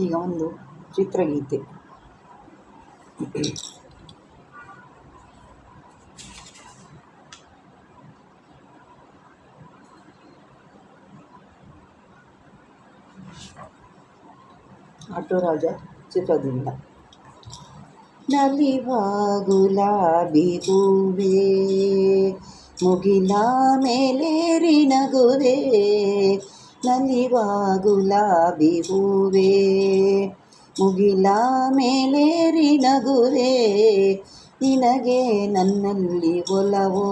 ಈಗ ಒಂದು ಚಿತ್ರಗೀತೆ. ಆಟೋರಾಜ ಚಿತ್ರದಿಂದ. ನಲಿವ ಗುಲಾಬಿ ಹೂವೇ ಮುಗಿಲ ಮೇಲೇರಿ ನಗುವೆ, ನಲಿವ ಗುಲಾಬಿ ಹೂವೇ ಮುಗಿಲ ಮೇಲೇರಿ ನಗುವೆ, ನಿನಗೆ ನನ್ನಲ್ಲಿ ಒಲವೋ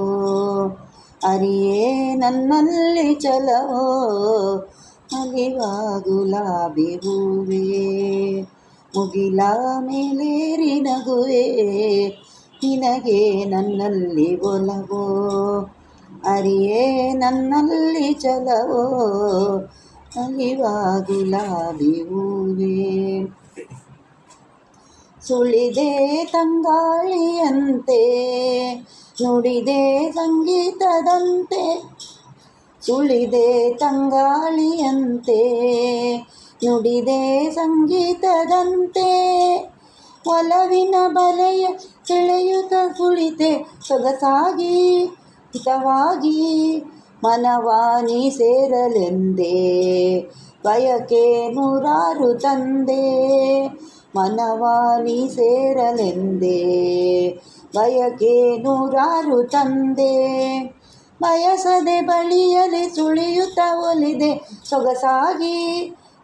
ಅರಿಯೇ ನನ್ನಲ್ಲಿ ಚಲವೋ, ನಲಿವ ಗುಲಾಬಿ ಹೂವೇ ಮುಗಿಲ ಮೇಲೇರಿ ನಗುವೆ, ನಿನಗೆ ನನ್ನಲ್ಲಿ ಒಲವೋ ಅರಿಯೇ ನನ್ನಲ್ಲಿ ಚಲವೋ, ನಲಿವ ಗುಲಾಬಿ ಹೂವೇ. ಸುಳಿದೆ ತಂಗಾಳಿಯಂತೆ ನುಡಿದೆ ಸಂಗೀತದಂತೆ, ಸುಳಿದೆ ತಂಗಾಳಿಯಂತೆ ನುಡಿದೆ ಸಂಗೀತದಂತೆ, ಒಲವಿನ ಬಲೆಯ ಸೆಳೆಯುತ್ತ ಕುಳಿತೆ ಸೊಗಸಾಗಿ ಹಿತವಾಗಿ, ಮನವಾನಿ ಸೇರಲೆಂದೇ ಬಯಕೆ ನೂರಾರು ತಂದೆ, ಮನವಾನಿ ಸೇರಲೆಂದೇ ಬಯಕೆ ನೂರಾರು ತಂದೆ, ಬಯಸದೆ ಬಳಿಯಲಿ ಸುಳಿಯುತ್ತ ಒಲಿದೆ ಸೊಗಸಾಗಿ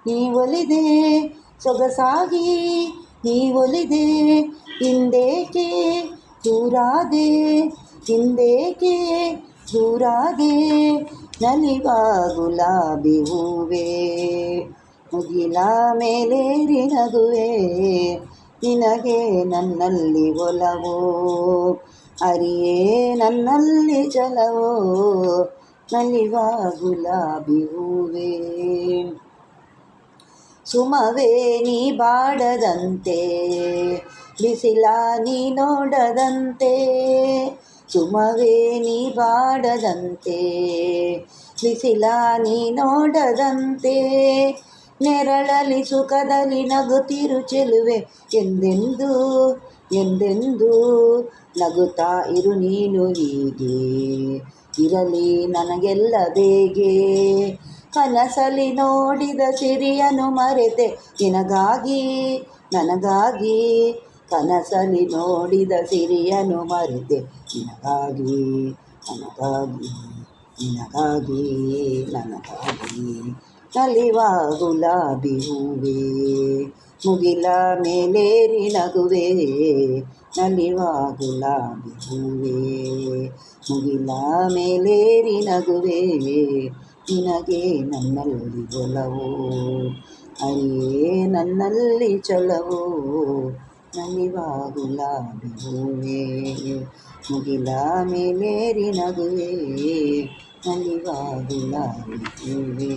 ನೀ ಒಲಿದೆ, ಸೊಗಸಾಗಿ ನೀ ಒಲಿದೆ, ಹಿಂದೇಕೆ ದೂರಾದೆ ಹಿಂದೇಕೆ ದೂರಾದೆ, ನಲಿವ ಗುಲಾಬಿ ಹೂವೇ ಮುಗಿಲ ಮೇಲೇರಿ ನಗುವೆ, ನಿನಗೆ ನನ್ನಲ್ಲಿ ಒಲವೋ ಅರಿಯೇ ನನ್ನಲ್ಲಿ ಚಲವೋ, ನಲಿವ ಗುಲಾಬಿ ಹೂವೇ. ಸುಮವೇ ನೀ ಬಾಡದಂತೆ ಬಿಸಿಲ ನೀ ನೋಡದಂತೆ, ಸುಮವೇ ನೀ ಬಾಡದಂತೆ ಬಿಸಿಲ ನೀ ನೋಡದಂತೆ, ನೆರಳಲಿ ಸುಖದಲ್ಲಿ ನಗುತ್ತಿರು ಚೆಲುವೆ ಎಂದೆಂದು ಎಂದೆಂದು, ನಗುತ್ತಾ ಇರು ನೀನು ಹೀಗೆ ಇರಲಿ ನನಗೆಲ್ಲ ಬೇಗೆ, ಕನಸಲಿ ನೋಡಿದ ಸಿರಿಯನು ಮರೆತೆ ನಿನಗಾಗಿ ನನಗಾಗಿ, ಕನಸಲಿ ನೋಡಿದ ಸಿರಿಯನು ಮರೆತೆ ನಿನಗಾಗಿ ನನಗಾಗಿ ನಿನಗಾಗಿ ನನಗಾಗಿ, ನಲಿವ ಗುಲಾಬಿ ಹೂವೇ ಮುಗಿಲ ಮೇಲೇರಿ ನಗುವೆ, ನಲಿವ ಗುಲಾಬಿ ಹೂವೇ ಮುಗಿಲ ಮೇಲೇರಿ ನಗುವೆ, ನಿನಗೆ ನನ್ನಲ್ಲಿ ಒಲವೋ ಅರಿಯೇ ನನ್ನಲ್ಲಿ ಚಲವೋ, ನಲಿವ ಗುಲಾಬಿ ಹೂವೇ ಮುಗಿಲ ಮೇಲೇರಿ ನಗುವೆ, ನಲಿವ ಗುಲಾಬಿ ಹೂವೇ.